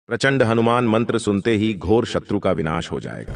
प्रचंड हनुमान मंत्र सुनते ही घोर शत्रु का विनाश हो जाएगा,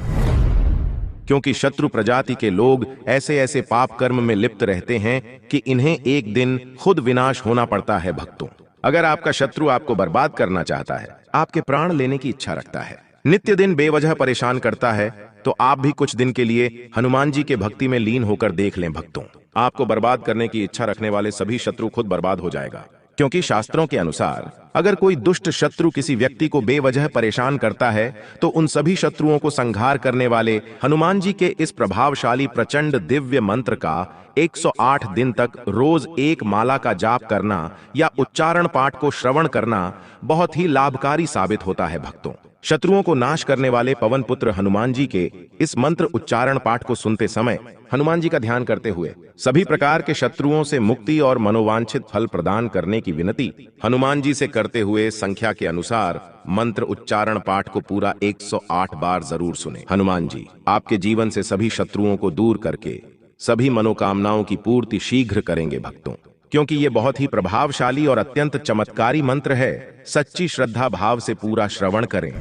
क्योंकि शत्रु प्रजाति के लोग ऐसे ऐसे पाप कर्म में लिप्त रहते हैं कि इन्हें एक दिन खुद विनाश होना पड़ता है। भक्तों, अगर आपका शत्रु आपको बर्बाद करना चाहता है, आपके प्राण लेने की इच्छा रखता है, नित्य दिन बेवजह परेशान करता है, तो आप भी कुछ दिन के लिए हनुमान जी के भक्ति में लीन होकर देख लें। भक्तों, आपको बर्बाद करने की इच्छा रखने वाले सभी शत्रु खुद बर्बाद हो जाएगा, क्योंकि शास्त्रों के अनुसार अगर कोई दुष्ट शत्रु किसी व्यक्ति को बेवजह परेशान करता है तो उन सभी शत्रुओं को संहार करने वाले हनुमान जी के इस प्रभावशाली प्रचंड दिव्य मंत्र का 108 दिन तक रोज एक माला का जाप करना या उच्चारण पाठ को श्रवण करना बहुत ही लाभकारी साबित होता है। भक्तों, शत्रुओं को नाश करने वाले पवन पुत्र हनुमान जी के इस मंत्र उच्चारण पाठ को सुनते समय हनुमान जी का ध्यान करते हुए सभी प्रकार के शत्रुओं से मुक्ति और मनोवांछित फल प्रदान करने की विनती हनुमान जी से करते हुए संख्या के अनुसार मंत्र उच्चारण पाठ को पूरा 108 बार जरूर सुने। हनुमान जी आपके जीवन से सभी शत्रुओं को दूर करके सभी मनोकामनाओं की पूर्ति शीघ्र करेंगे। भक्तों, क्योंकि ये बहुत ही प्रभावशाली और अत्यंत चमत्कारी मंत्र है, सच्ची श्रद्धा भाव से पूरा श्रवण करें।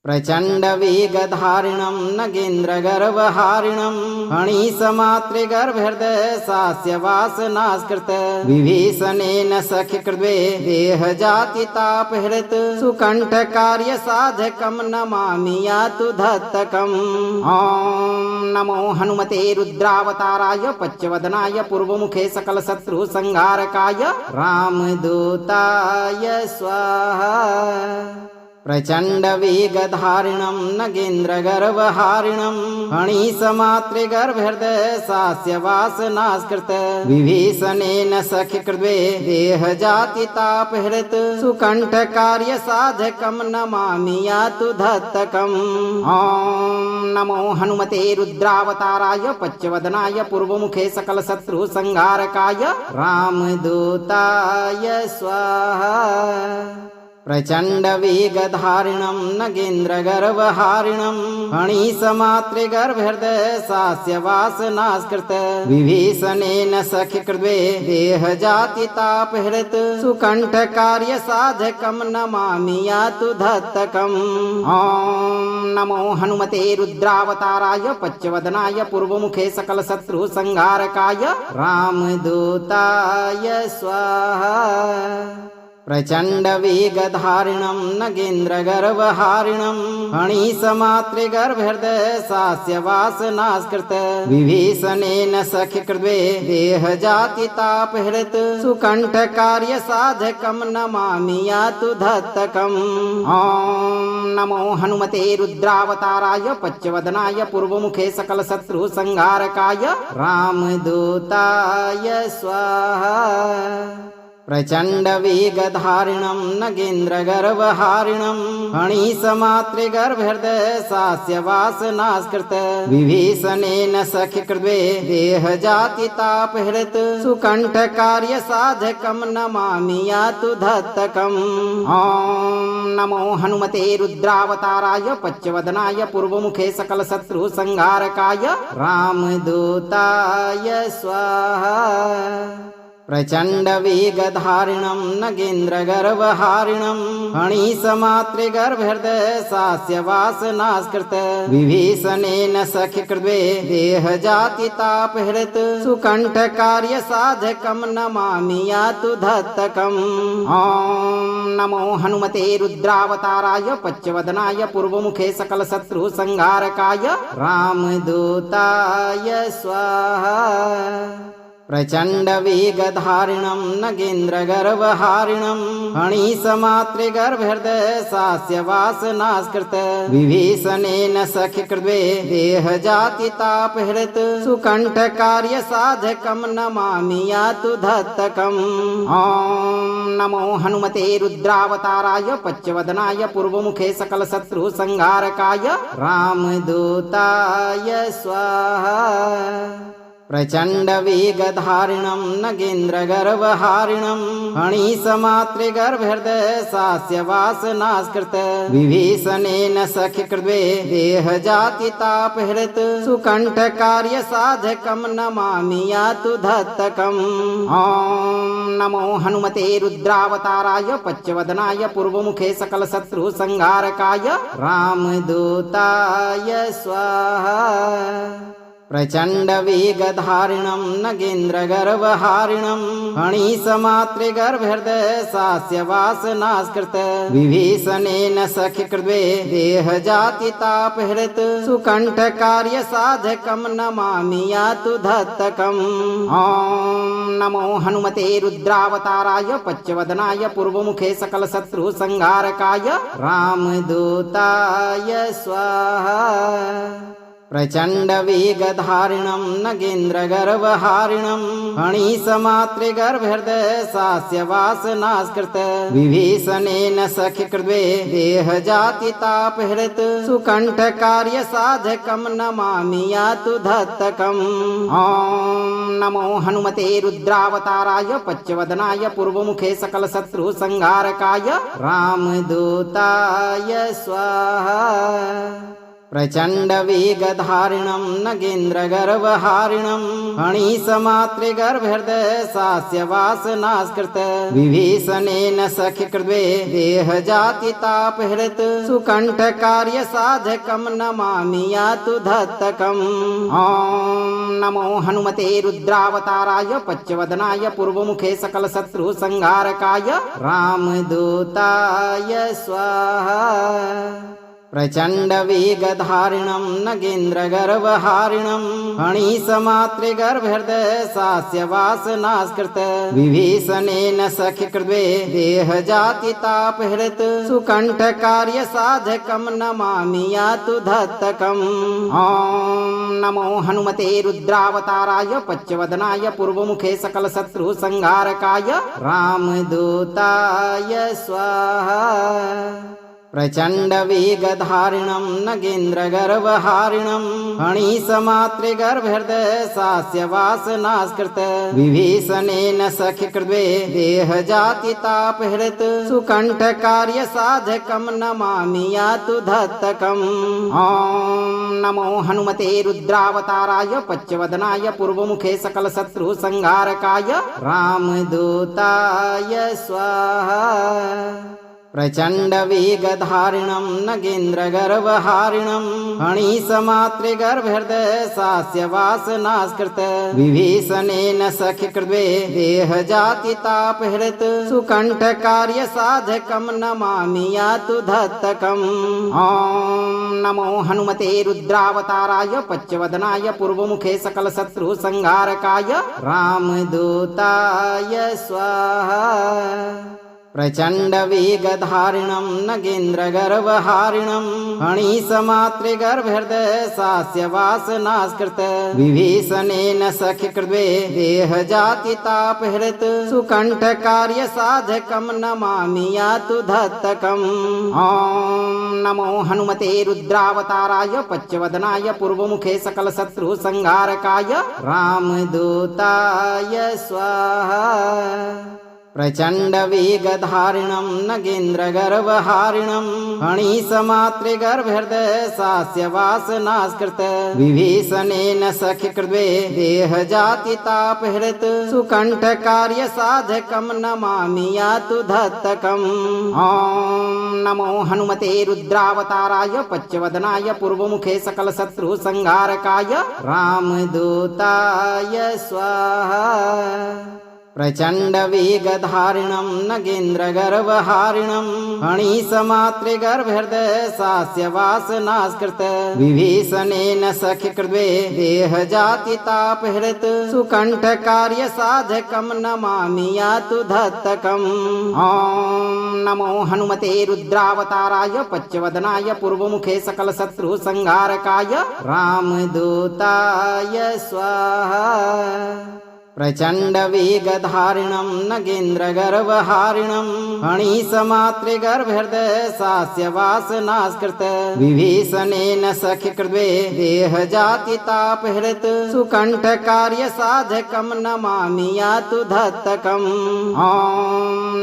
प्रचंड वेगधारिणं नगेन्द्र गर्वहारिणं फणिसमात्रे गर्भहृदय सास्य वासनास्कृत विभीषणेन सख्यकृद्वे देहजाति तापहृत सुकंठ कार्य साधकं नमामि यातु धत्तकम्। ॐ नमो हनुमते रुद्रावताराय पच्चवदनाय पूर्वमुखे सकल शत्रु संहारकाय रामदूताय स्वाहा। प्रचंड वेगधारिणं नगेन्द्र गर्वहारिणं फणिसमात्रे गर्भहृदय सास्य वासनास्कृत विभीषणेन सख्यकृद्वे देहजाति तापहृत सुकंठ कार्य साधकं नमामि यातु धत्तकम्। ॐ नमो हनुमते रुद्रावताराय पच्चवदनाय पूर्वमुखे सकल शत्रु संहारकाय रामदूताय स्वाहा। प्रचंड वेगधारिणं नगेन्द्र गर्वहारिणं फणिसमात्रे गर्भहृदय सास्य वासनास्कृत विभीषणेन सख्यकृद्वे देहजाति तापहृत सुकंठ कार्य साधकं नमामि यातु धत्तकम्। ॐ नमो हनुमते रुद्रावताराय पच्चवदनाय पूर्वमुखे सकल शत्रु संहारकाय रामदूताय स्वाहा। प्रचंड वेगधारिणं नगेन्द्र गर्वहारिणं फणिसमात्रे गर्भहृदय सास्य वासनास्कृत विभीषणेन सख्यकृद्वे देहजाति तापहृत सुकंठ कार्य साधकं नमामि यातु धत्तकम्। ॐ नमो हनुमते रुद्रावताराय पच्चवदनाय पूर्वमुखे सकल शत्रु संहारकाय रामदूताय स्वाहा। प्रचंड वेगधारिणं नगेन्द्र गर्वहारिणं फणिसमात्रे गर्भहृदय सास्य वासनास्कृत विभीषणेन सख्यकृद्वे देहजाति तापहृत सुकंठ कार्य साधकं नमामि यातु धत्तकम्। ॐ नमो हनुमते रुद्रावताराय पच्चवदनाय पूर्वमुखे सकल शत्रु संहारकाय रामदूताय स्वाहा। प्रचंड वेगधारिणं नगेन्द्र गर्वहारिणं फणिसमात्रे गर्भहृदय सास्य वासनास्कृत विभीषणेन सख्यकृद्वे देहजाति तापहृत सुकंठ कार्य साधकं नमामि यातु धत्तकम्। ॐ नमो हनुमते रुद्रावताराय पच्चवदनाय पूर्वमुखे सकल शत्रु संहारकाय रामदूताय स्वाहा। प्रचंड वेगधारिणं नगेन्द्र गर्वहारिणं फणिसमात्रे गर्भहृदय सास्य वासनास्कृत विभीषणेन सख्यकृद्वे देहजाति तापहृत सुकंठ कार्य साधकं नमामि यातु धत्तकम्। ॐ नमो हनुमते रुद्रावताराय पच्चवदनाय पूर्वमुखे सकल शत्रु संहारकाय रामदूताय स्वाहा। प्रचण्डवेगधारिणं नगेन्द्रगर्वहारिणं फणिसमातृगर्भहृदयसास्य वासनास्कृत विभीषणेन सख्यकृते देहजातितापहृत सुकण्ठकार्यसाधकं नमामि यातु धत्तकम्। ॐ नमो हनुमते रुद्रावताराय पच्चवदनाय पूर्वमुखे सकलशत्रुसंहारकाय रामदूताय स्वाहा। प्रचण्डवेगधारिणं नगेन्द्रगर्वहारिणं फणिसमातृगर्भहृदयसास्य वासनास्कृत विभीषणेन सख्यकृते देहजातितापहृत सुकण्ठकार्यसाधकं नमामि यातु धत्तकम्। ॐ नमो हनुमते रुद्रावताराय पच्चवदनाय पूर्वमुखे सकलशत्रुसंहारकाय रामदूताय स्वाहा। प्रचण्डवेगधारिणं नगेन्द्रगर्वहारिणं फणिसमातृगर्भहृदयसास्य वासनास्कृत विभीषणेन सख्यकृते देहजातितापहृत सुकण्ठकार्यसाधकं नमामि यातु धत्तकम्। ॐ नमो हनुमते रुद्रावताराय पच्चवदनाय पूर्वमुखे सकलशत्रुसंहारकाय रामदूताय स्वाहा। प्रचण्डवेगधारिणं नगेन्द्रगर्वहारिणं फणिसमातृगर्भहृदयसास्य वासनास्कृत विभीषणेन सख्यकृते देहजातितापहृत सुकण्ठकार्यसाधकं नमामि यातु धत्तकम्। ॐ नमो हनुमते रुद्रावताराय पच्चवदनाय पूर्वमुखे सकलशत्रुसंहारकाय रामदूताय स्वाहा। प्रचण्डवेगधारिणं नगेन्द्रगर्वहारिणं फणिसमातृगर्भहृदयसास्य वासनास्कृत विभीषणेन सख्यकृते देहजातितापहृत सुकण्ठकार्यसाधकं नमामि यातु धत्तकम्। ॐ नमो हनुमते रुद्रावताराय पच्चवदनाय पूर्वमुखे सकलशत्रुसंहारकाय रामदूताय स्वाहा। प्रचण्डवेगधारिणं नगेन्द्रगर्वहारिणं फणिसमातृगर्भहृदयसास्य वासनास्कृत विभीषणेन सख्यकृते देहजातितापहृत सुकण्ठकार्यसाधकं नमामि यातु धत्तकम्। ॐ नमो हनुमते रुद्रावताराय पच्चवदनाय पूर्वमुखे सकलशत्रुसंहारकाय रामदूताय स्वाहा। प्रचण्डवेगधारिणं नगेन्द्रगर्वहारिणं फणिसमातृगर्भहृदयसास्य वासनास्कृत विभीषणेन सख्यकृते देहजातितापहृत सुकण्ठकार्यसाधकं नमामि यातु धत्तकम्। ॐ नमो हनुमते रुद्रावताराय पच्चवदनाय पूर्वमुखे सकलशत्रुसंहारकाय रामदूताय स्वाहा। प्रचण्डवेगधारिणं नगेन्द्रगर्वहारिणं फणिसमातृगर्भहृदयसास्य वासनास्कृत विभीषणेन सख्यकृते देहजातितापहृत सुकण्ठकार्यसाधकं नमामि यातु धत्तकम्। ॐ नमो हनुमते रुद्रावताराय पच्चवदनाय पूर्वमुखे सकलशत्रुसंहारकाय रामदूताय स्वाहा। प्रचण्डवेगधारिणं नगेन्द्रगर्वहारिणं फणिसमातृगर्भहृदयसास्य वासनास्कृत विभीषणेन सख्यकृते देहजातितापहृत सुकण्ठकार्यसाधकं नमामि यातु धत्तकम्। ॐ नमो हनुमते रुद्रावताराय पच्चवदनाय पूर्वमुखे सकलशत्रुसंहारकाय रामदूताय स्वाहा। प्रचण्डवेगधारिणं नगेन्द्रगर्वहारिणं फणिसमातृगर्भहृदयसास्य वासनास्कृत विभीषणेन सख्यकृते देहजातितापहृत सुकण्ठकार्यसाधकं नमामि यातु धत्तकम्। ॐ नमो हनुमते रुद्रावताराय पच्चवदनाय पूर्वमुखे सकलशत्रुसंहारकाय रामदूताय स्वाहा। प्रचंड वेगधारिणं नगेन्द्रगर्वहारिणं फणीसमातृगर्भहृदय सास्य वासनास्कृत विभीषणेन सख्यकृते देहजातितापहृत सुकण्ठकार्यसाधकं नमामि यातु धत्तकम्। ॐ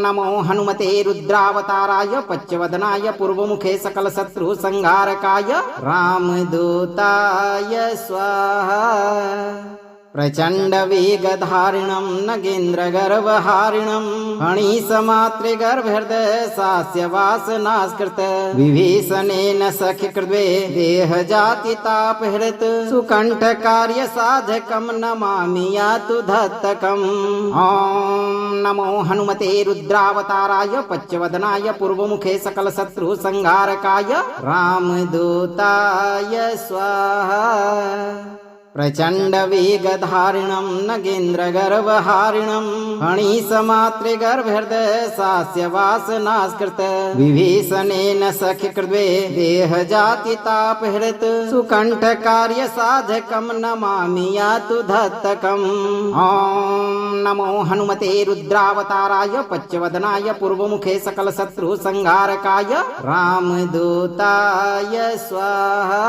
नमो हनुमते रुद्रावताराय पच्चवदनाय पूर्वमुखे सकलशत्रुसंहारकाय रामदूताय स्वाहा। प्रचंड वेगधारिणं नगेन्द्रगर्वहारिणं फणीसमातृगर्भहृदय सास्य वासनास्कृत विभीषणेन सख्यकृते देहजातितापहृत सुकण्ठकार्यसाधकं नमामि यातु धत्तकम्। ॐ नमो हनुमते रुद्रावताराय पच्चवदनाय पूर्वमुखे सकलशत्रुसंहारकाय रामदूताय स्वाहा। प्रचंड वेगधारिणं नगेन्द्रगर्वहारिणं फणीसमातृगर्भहृदय सास्य वासनास्कृत विभीषणेन सख्यकृते देहजातितापहृत सुकण्ठकार्यसाधकं नमामि यातु धत्तकम्। ॐ नमो हनुमते रुद्रावताराय पच्चवदनाय पूर्वमुखे सकलशत्रुसंहारकाय रामदूताय स्वाहा।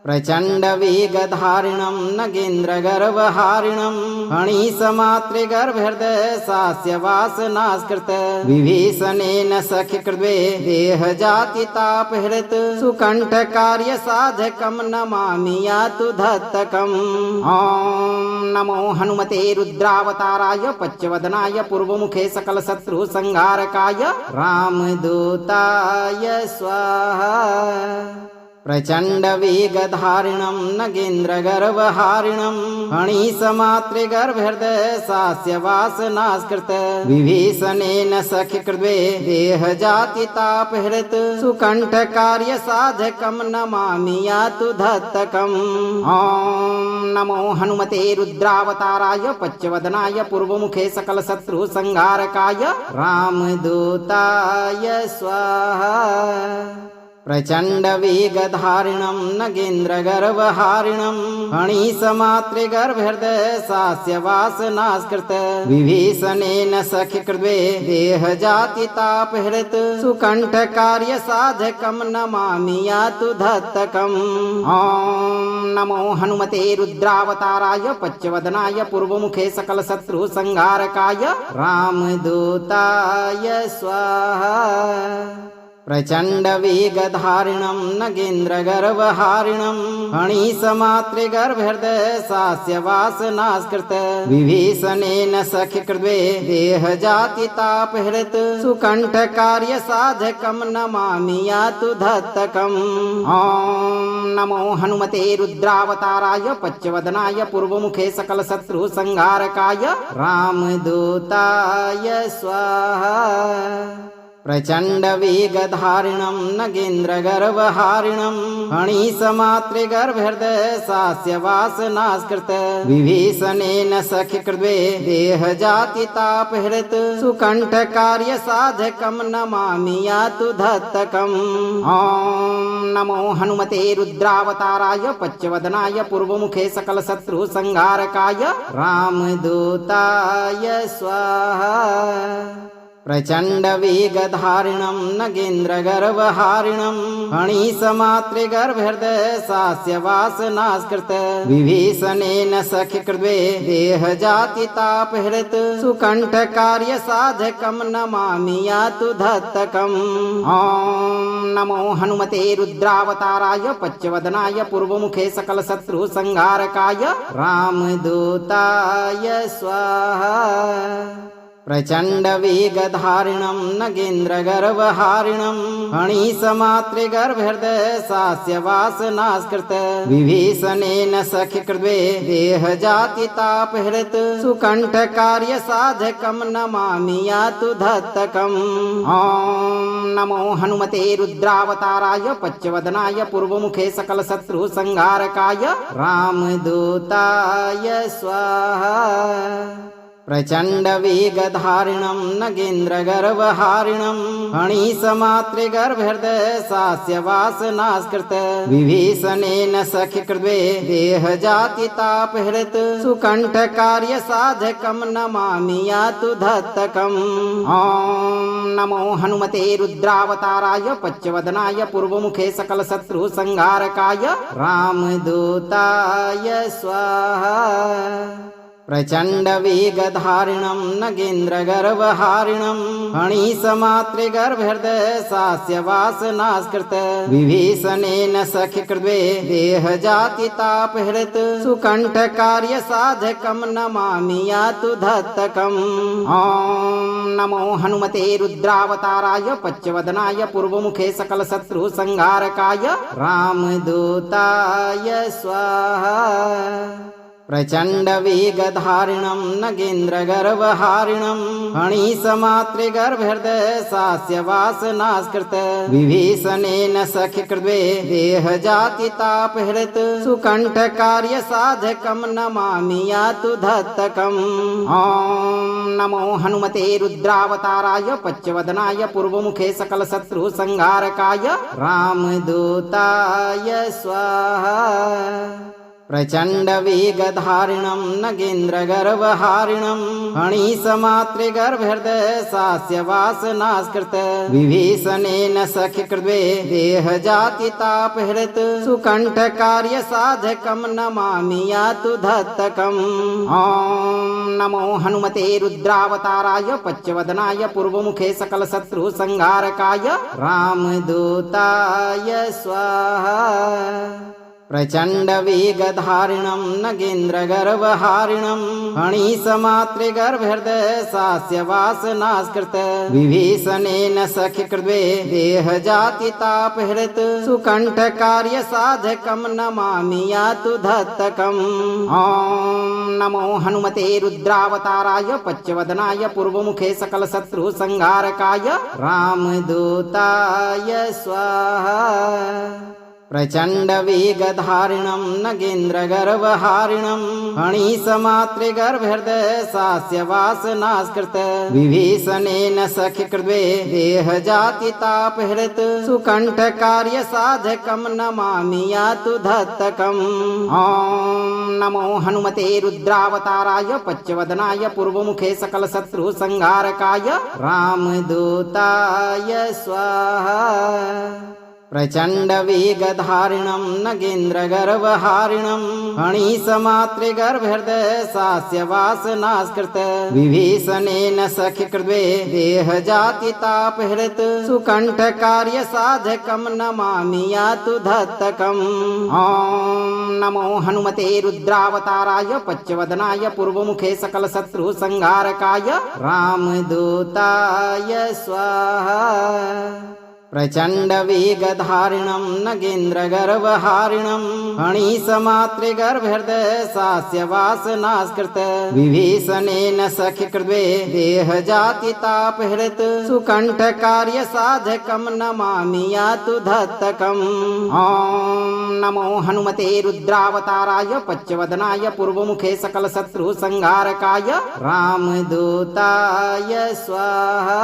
प्रचंड वेगधारिणं नगेन्द्रगर्वहारिणं फणीसमातृगर्भहृदय सास्य वासनास्कृत विभीषणेन सख्यकृते देहजातितापहृत सुकण्ठकार्यसाधकं नमामि यातु धत्तकम्। ॐ नमो हनुमते रुद्रावताराय पच्चवदनाय पूर्वमुखे सकलशत्रुसंहारकाय रामदूताय स्वाहा। प्रचंड वेगधारिणं नगेन्द्रगर्वहारिणं फणीसमातृगर्भहृदय सास्य वासनास्कृत विभीषणेन सख्यकृते देहजातितापहृत सुकण्ठकार्यसाधकं नमामि यातु धत्तकम्। ॐ नमो हनुमते रुद्रावताराय पच्चवदनाय पूर्वमुखे सकलशत्रुसंहारकाय रामदूताय स्वाहा। प्रचंड वेगधारिणं नगेन्द्रगर्वहारिणं फणीसमातृगर्भहृदय सास्य वासनास्कृत विभीषणेन सख्यकृते देहजातितापहृत सुकण्ठकार्यसाधकं नमामि यातु धत्तकम्। ॐ नमो हनुमते रुद्रावताराय पच्चवदनाय पूर्वमुखे सकलशत्रुसंहारकाय रामदूताय स्वाहा। प्रचंड वेगधारिणं नगेन्द्रगर्वहारिणं फणीसमातृगर्भहृदय सास्य वासनास्कृत विभीषणेन सख्यकृते देहजातितापहृत सुकण्ठकार्यसाधकं नमामि यातु धत्तकम्। ॐ नमो हनुमते रुद्रावताराय पच्चवदनाय पूर्वमुखे सकलशत्रुसंहारकाय रामदूताय स्वाहा। प्रचंड वेगधारिणं नगेन्द्रगर्वहारिणं फणीसमातृगर्भहृदय सास्य वासनास्कृत विभीषणेन सख्यकृते देहजातितापहृत सुकण्ठकार्यसाधकं नमामि यातु धत्तकम्। ॐ नमो हनुमते रुद्रावताराय पच्चवदनाय पूर्वमुखे सकलशत्रुसंहारकाय रामदूताय स्वाहा। प्रचंड वेगधारिणं नगेन्द्रगर्वहारिणं फणीसमातृगर्भहृदय सास्य वासनास्कृत विभीषणेन सख्यकृते देहजातितापहृत सुकण्ठकार्यसाधकं नमामि यातु धत्तकम्। ॐ नमो हनुमते रुद्रावताराय पच्चवदनाय पूर्वमुखे सकलशत्रुसंहारकाय रामदूताय स्वाहा। प्रचंड वेगधारिणं नगेन्द्रगर्वहारिणं फणीसमातृगर्भहृदय सास्य वासनास्कृत विभीषणेन सख्यकृते देहजातितापहृत सुकण्ठकार्यसाधकं नमामि यातु धत्तकम्। ॐ नमो हनुमते रुद्रावताराय पच्चवदनाय पूर्वमुखे सकलशत्रुसंहारकाय रामदूताय स्वाहा। प्रचण्डवेगधारिणं नगेन्द्रगर्वहारिणं फणीसमातृगर्भहृदयसास्य वासनास्कृत विभीषणेन सख्यकृते देहजातितापहृत सुकण्ठकार्यसाधकं नमामि यातु धत्तकम्। ॐ नमो हनुमते रुद्रावताराय पच्चवदनाय पूर्वमुखे सकलशत्रुसंहारकाय रामदूताय स्वाहा। प्रचण्डवेगधारिणं नगेन्द्रगर्वहारिणं फणीसमातृगर्भहृदयसास्य वासनास्कृत विभीषणेन सख्यकृते देहजातितापहृत सुकण्ठकार्यसाधकं नमामि यातु धत्तकम्। ॐ नमो हनुमते रुद्रावताराय पच्चवदनाय पूर्वमुखे सकलशत्रुसंहारकाय रामदूताय स्वाहा। प्रचण्डवेगधारिणं नगेन्द्रगर्वहारिणं फणीसमातृगर्भहृदयसास्य वासनास्कृत विभीषणेन सख्यकृते देहजातितापहृत सुकण्ठकार्यसाधकं नमामि यातु धत्तकम्। ॐ नमो हनुमते रुद्रावताराय पच्चवदनाय पूर्वमुखे सकलशत्रुसंहारकाय रामदूताय स्वाहा। प्रचण्डवेगधारिणं नगेन्द्रगर्वहारिणं फणीसमातृगर्भहृदयसास्य वासनास्कृत विभीषणेन सख्यकृते देहजातितापहृत सुकण्ठकार्यसाधकं नमामि यातु धत्तकम्। ॐ नमो हनुमते रुद्रावताराय पच्चवदनाय पूर्वमुखे सकलशत्रुसंहारकाय रामदूताय स्वाहा। प्रचण्डवेगधारिणं नगेन्द्रगर्वहारिणं फणीसमातृगर्भहृदयसास्य वासनास्कृत विभीषणेन सख्यकृते देहजातितापहृत सुकण्ठकार्यसाधकं नमामि यातु धत्तकम्। ॐ नमो हनुमते रुद्रावताराय पच्चवदनाय पूर्वमुखे सकलशत्रुसंहारकाय रामदूताय स्वाहा। प्रचण्डवेगधारिणं नगेन्द्रगर्वहारिणं फणीसमातृगर्भहृदयसास्य वासनास्कृत विभीषणेन सख्यकृते देहजातितापहृत सुकण्ठकार्यसाधकं नमामि यातु धत्तकम्। ॐ नमो हनुमते रुद्रावताराय पच्चवदनाय पूर्वमुखे सकलशत्रुसंहारकाय रामदूताय स्वाहा। प्रचण्डवेगधारिणं नगेन्द्रगर्वहारिणं फणीसमातृगर्भहृदयसास्य वासनास्कृत विभीषणेन सख्यकृते देहजातितापहृत सुकण्ठकार्यसाधकं नमामि यातु धत्तकम्। ॐ नमो हनुमते रुद्रावताराय पच्चवदनाय पूर्वमुखे सकलशत्रुसंहारकाय रामदूताय स्वाहा। प्रचण्डवेगधारिणं नगेन्द्रगर्वहारिणं फणीसमातृगर्भहृदयसास्य वासनास्कृत विभीषणेन सख्यकृते देहजातितापहृत सुकण्ठकार्यसाधकं नमामि यातु धत्तकम्। ॐ नमो हनुमते रुद्रावताराय पच्चवदनाय पूर्वमुखे सकलशत्रुसंहारकाय रामदूताय स्वाहा।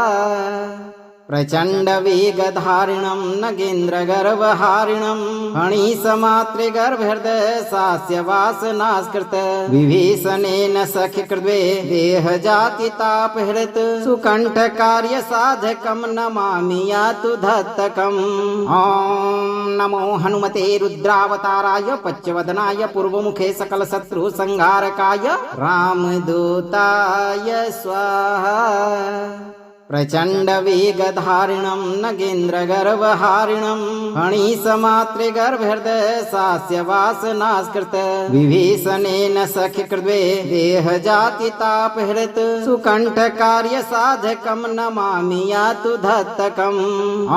प्रचण्डवेगधारिणं नगेन्द्रगर्वहारिणं फणीसमातृगर्भहृदयसास्य वासनास्कृत विभीषणेन सख्यकृते देहजातितापहृत सुकण्ठकार्यसाधकं नमामि यातु धत्तकम्। ॐ नमो हनुमते रुद्रावताराय पच्चवदनाय पूर्वमुखे सकलशत्रुसंहारकाय रामदूताय स्वाहा। प्रचण्डवेगधारिणं नगेन्द्रगर्वहारिणं फणीसमातृगर्भहृदयसास्य वासनास्कृत विभीषणेन सख्यकृते देहजातितापहृत सुकण्ठकार्यसाधकं नमामि यातु धत्तकम्। ॐ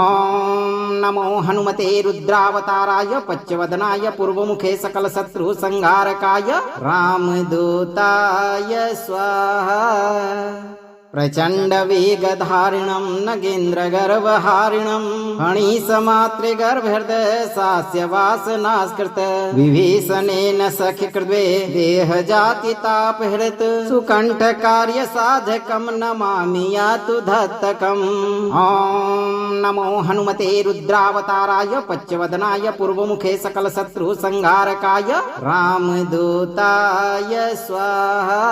नमो हनुमते रुद्रावताराय पच्चवदनाय पूर्वमुखे सकलशत्रुसंहारकाय रामदूताय स्वाहा। प्रचण्डवेगधारिणं नगेन्द्रगर्वहारिणं फणीसमातृगर्भहृदयसास्य वासनास्कृत विभीषणेन सख्यकृद्वे देहजातितापहृत सुकण्ठकार्यसाधकं नमामि यातु धत्तकम्। ॐ नमो हनुमते रुद्रावताराय पच्चवदनाय पूर्वमुखे सकलशत्रुसंहारकाय रामदूताय स्वाहा।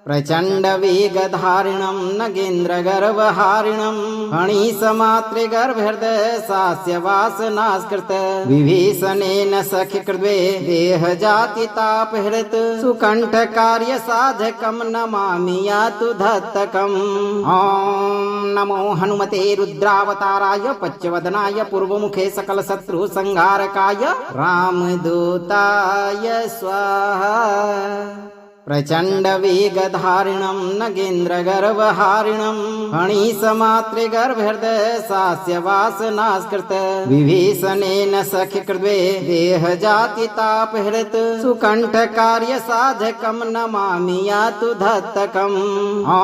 प्रचण्डवेगधारिणं नगेन्द्रगर्वहारिणं फणीसमातृगर्भहृदयसास्य वासनास्कृत विभीषणेन सख्यकृद्वे देहजातितापहृत सुकण्ठकार्यसाधकं नमामि यातु धत्तकम्। ॐ नमो हनुमते रुद्रावताराय पच्चवदनाय पूर्वमुखे सकलशत्रुसंहारकाय रामदूताय स्वाहा। प्रचण्डवेगधारिणं नगेन्द्रगर्वहारिणं फणीसमातृगर्भहृदयसास्य वासनास्कृत विभीषणेन सख्यकृद्वे देहजातितापहृत सुकण्ठकार्यसाधकं नमामि यातु धत्तकम्। ॐ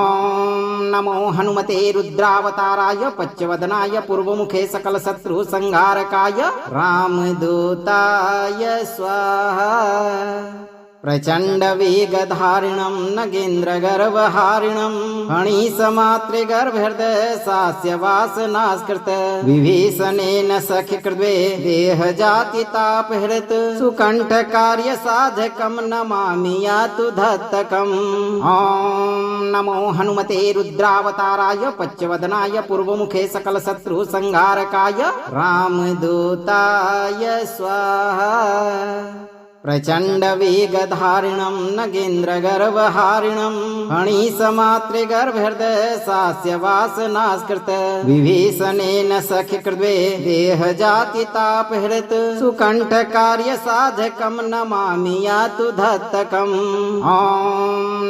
नमो हनुमते रुद्रावताराय पच्चवदनाय पूर्वमुखे सकलशत्रुसंहारकाय रामदूताय स्वाहा। प्रचण्डवेगधारिणं नगेन्द्रगर्वहारिणं फणीसमातृगर्भहृदयसास्य वासनास्कृत विभीषणेन सख्यकृद्वे देहजातितापहृत सुकण्ठकार्यसाधकं नमामि यातु धत्तकम्। ॐ नमो हनुमते रुद्रावताराय पच्चवदनाय पूर्वमुखे सकलशत्रुसंहारकाय रामदूताय स्वाहा। प्रचण्डवेगधारिणं नगेन्द्रगर्वहारिणं फणीसमातृगर्भहृदयसास्य वासनास्कृत विभीषणेन सख्यकृद्वे देहजातितापहृत सुकण्ठकार्यसाधकं नमामि यातु धत्तकम्। ॐ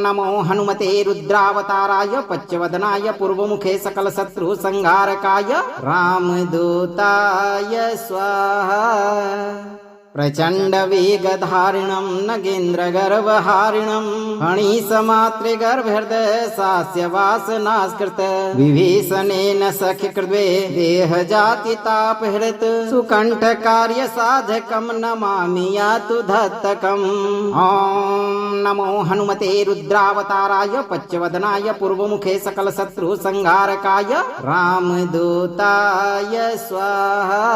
नमो हनुमते रुद्रावताराय पच्चवदनाय पूर्वमुखे सकलशत्रुसंहारकाय रामदूताय स्वाहा। प्रचण्डवेगधारिणं नगेन्द्रगर्वहारिणं फणीसमातृगर्भहृदयसास्य वासनास्कृत विभीषणेन सख्यकृद्वे देहजातितापहृत सुकण्ठकार्यसाधकं नमामि यातु धत्तकम्। ॐ नमो हनुमते रुद्रावताराय पच्चवदनाय पूर्वमुखे सकलशत्रुसंहारकाय रामदूताय स्वाहा।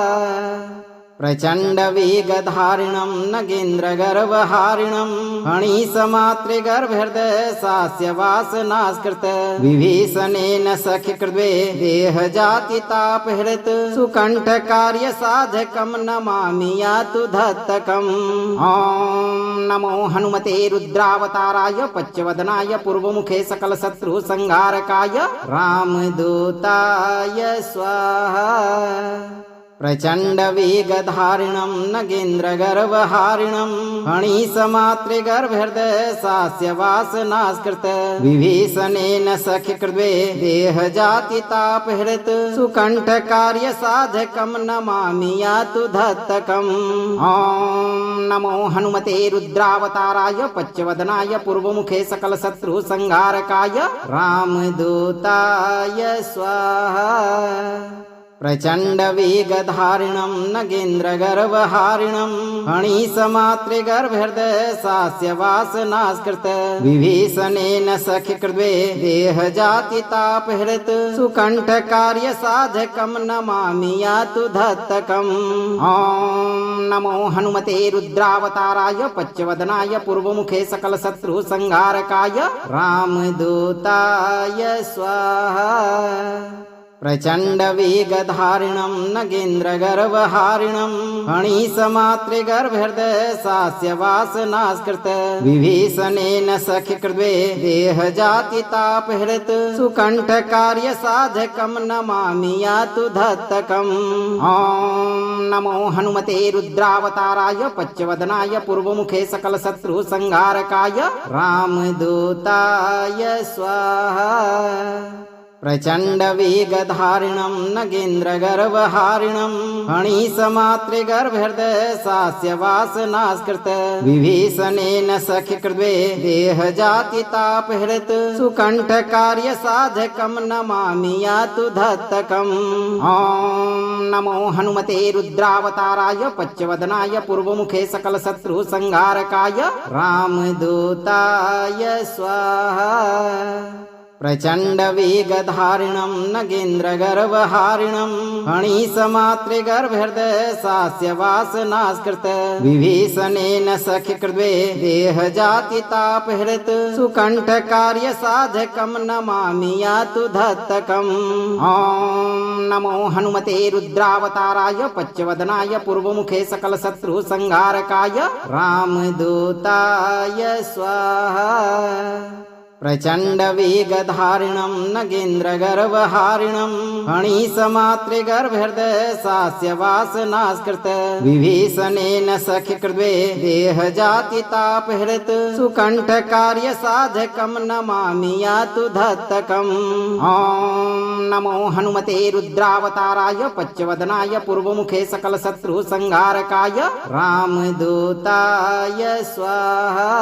प्रचण्डवेगधारिणं नगेन्द्रगर्वहारिणं फणीसमातृगर्भहृदयसास्य वासनास्कृत विभीषणेन सख्यकृद्वे देहजातितापहृत सुकण्ठकार्यसाधकं नमामि यातु धत्तकम्। ॐ नमो हनुमते रुद्रावताराय पच्चवदनाय पूर्वमुखे सकलशत्रुसंहारकाय रामदूताय स्वाहा। प्रचण्डवेगधारिणं नगेन्द्रगर्वहारिणं फणीसमातृगर्भहृदयसास्य वासनास्कृत विभीषणेन सख्यकृद्वे देहजातितापहृत सुकण्ठकार्यसाधकं नमामि यातु धत्तकम्। ॐ नमो हनुमते रुद्रावताराय पच्चवदनाय पूर्वमुखे सकलशत्रुसंहारकाय रामदूताय स्वाहा। प्रचण्डवेगधारिणं नगेन्द्रगर्वहारिणं फणीसमातृगर्भहृदयसास्य वासनास्कृत विभीषणेन सख्यकृद्वे देहजातितापहृत सुकण्ठकार्यसाधकं नमामि यातु धत्तकम्। ॐ नमो हनुमते रुद्रावताराय पच्चवदनाय पूर्वमुखे सकलशत्रुसंहारकाय रामदूताय स्वाहा। प्रचण्डवेगधारिणं नगेन्द्रगर्वहारिणं फणीसमातृगर्भहृदयसास्य वासनास्कृत विभीषणेन सख्यकृद्वे देहजातितापहृत सुकण्ठकार्यसाधकं नमामि यातु धत्तकम्। ॐ नमो हनुमते रुद्रावताराय पच्चवदनाय पूर्वमुखे सकलशत्रुसंहारकाय रामदूताय स्वाहा। प्रचण्डवेगधारिणं नगेन्द्रगर्वहारिणं फणिसमातृगर्भहृदयसास्य वासनास्कृत विभीषणेन सख्यकृद्वे देहजातितापहृत् सुकण्ठकार्यसाधकं नमामि यातु धत्तकम्। ॐ नमो हनुमते रुद्रावताराय पच्चवदनाय पूर्वमुखे सकलशत्रुसंहारकाय रामदूताय स्वाहा। प्रचण्डवेगधारिणं नगेन्द्रगर्वहारिणं फणिसमातृगर्भहृदयसास्य वासनास्कृत विभीषणेन सख्यकृद्वे देहजातितापहृत् सुकण्ठकार्यसाधकं नमामि यातु धत्तकम्। ॐ नमो हनुमते रुद्रावताराय पच्चवदनाय पूर्वमुखे सकलशत्रुसंहारकाय रामदूताय स्वाहा। प्रचण्डवेगधारिणं नगेन्द्रगर्वहारिणं फणिसमातृगर्भहृदयसास्य वासनास्कृत विभीषणेन सख्यकृद्वे देहजातितापहृत् सुकण्ठकार्यसाधकं नमामि यातु धत्तकम्। ॐ नमो हनुमते रुद्रावताराय पच्चवदनाय पूर्वमुखे सकलशत्रुसंहारकाय रामदूताय स्वाहा।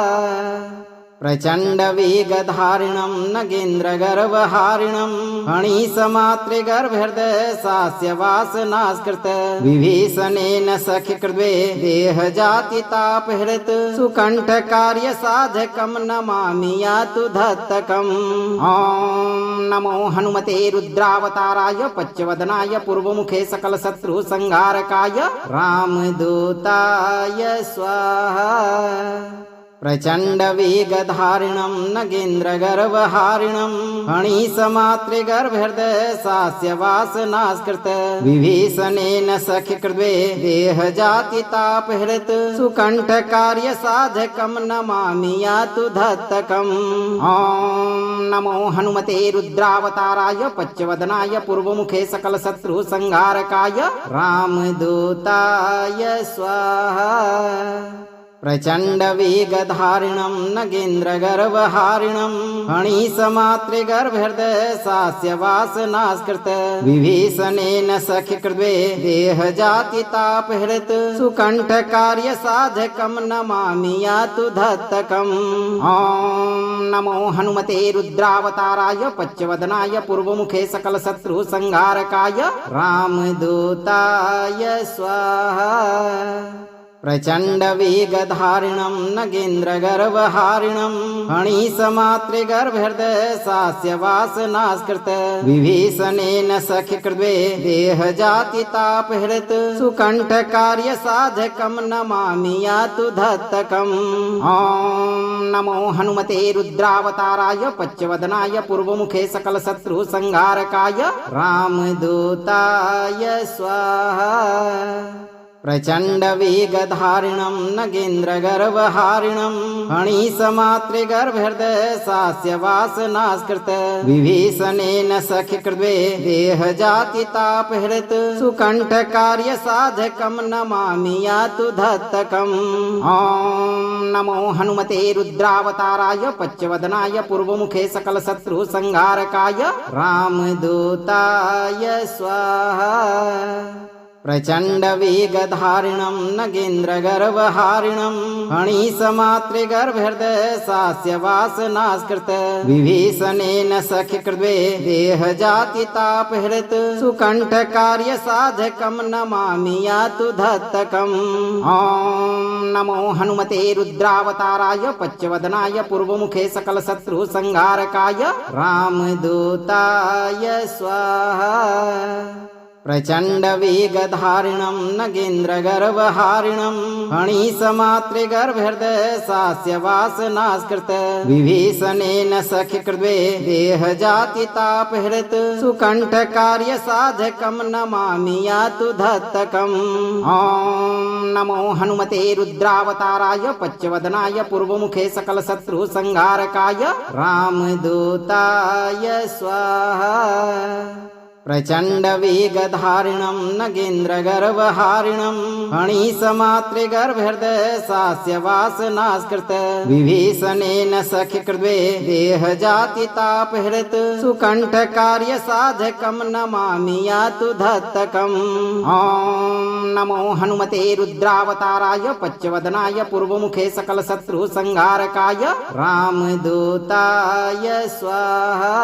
प्रचण्डवेगधारिणं नगेन्द्रगर्वहारिणं फणिसमातृगर्भहृदयसास्य वासनास्कृत विभीषणेन सख्यकृद्वे देहजातितापहृत् सुकण्ठकार्यसाधकं नमामि यातु धत्तकम्। ॐ नमो हनुमते रुद्रावताराय पच्चवदनाय पूर्वमुखे सकलशत्रुसंहारकाय रामदूताय स्वाहा। प्रचण्डवेगधारिणं नगेन्द्रगर्वहारिणं फणिसमातृगर्भहृदयसास्य वासनास्कृत विभीषणेन सख्यकृद्वे देहजातितापहृत् सुकण्ठकार्यसाधकं नमामि यातु धत्तकम्। ॐ नमो हनुमते रुद्रावताराय पच्चवदनाय पूर्वमुखे सकलशत्रुसंहारकाय रामदूताय स्वाहा। प्रचण्डवेगधारिणं नगेन्द्रगर्वहारिणं फणिसमातृगर्भहृदयसास्य वासनास्कृत विभीषणेन सख्यकृद्वे देहजातितापहृत् सुकण्ठकार्यसाधकं नमामि यातु धत्तकम्। ॐ नमो हनुमते रुद्रावताराय पच्चवदनाय पूर्वमुखे सकलशत्रुसंहारकाय रामदूताय स्वाहा। प्रचण्डवेगधारिणं नगेन्द्रगर्वहारिणं फणिसमातृगर्भहृदयसास्य वासनास्कृत विभीषणेन सख्यकृद्वे देहजातितापहृत् सुकण्ठकार्यसाधकं नमामि यातु धत्तकम्। ॐ नमो हनुमते रुद्रावताराय पच्चवदनाय पूर्वमुखे सकलशत्रुसंहारकाय रामदूताय स्वाहा। प्रचण्डवेगधारिणं नगेन्द्रगर्वहारिणं फणिसमातृगर्भहृदयसास्य वासनास्कृत विभीषणेन सख्यकृद्वे देहजातितापहृत् सुकण्ठकार्यसाधकं नमामि यातु धत्तकम्। ॐ नमो हनुमते रुद्रावताराय पच्चवदनाय पूर्वमुखे सकलशत्रुसंहारकाय रामदूताय स्वाहा। प्रचण्डवेगधारिणं नगेन्द्रगर्वहारिणं फणिसमातृगर्भहृदयसास्य वासनास्कृत विभीषणेन सख्यकृद्वे देहजातितापहृत् सुकण्ठकार्यसाधकं नमामि यातु धत्तकम्। ॐ नमो हनुमते रुद्रावताराय पच्चवदनाय पूर्वमुखे सकलशत्रुसंहारकाय रामदूताय स्वाहा। प्रचण्डवेगधारिणं नगेन्द्रगर्वहारिणं फणिसमातृगर्भहृदयसास्य वासनास्कृत विभीषणेन सख्यकृद्वे देहजातितापहृत् सुकण्ठकार्यसाधकं नमामि यातु धत्तकम्। ॐ नमो हनुमते रुद्रावताराय पच्चवदनाय पूर्वमुखे सकलशत्रुसंहारकाय रामदूताय स्वाहा। प्रचण्डवेगधारिणं नगेन्द्रगर्वहारिणं फणीसमातृगर्भहृदयसास्य वासनास्कृत विभीषणेन सख्यकृद्वे देहजातितापहृत सुकण्ठकार्यसाधकं नमामि यातु धत्तकम्। ॐ नमो हनुमते रुद्रावताराय पच्चवदनाय पूर्वमुखे सकलशत्रुसंहारकाय रामदूताय स्वाहा।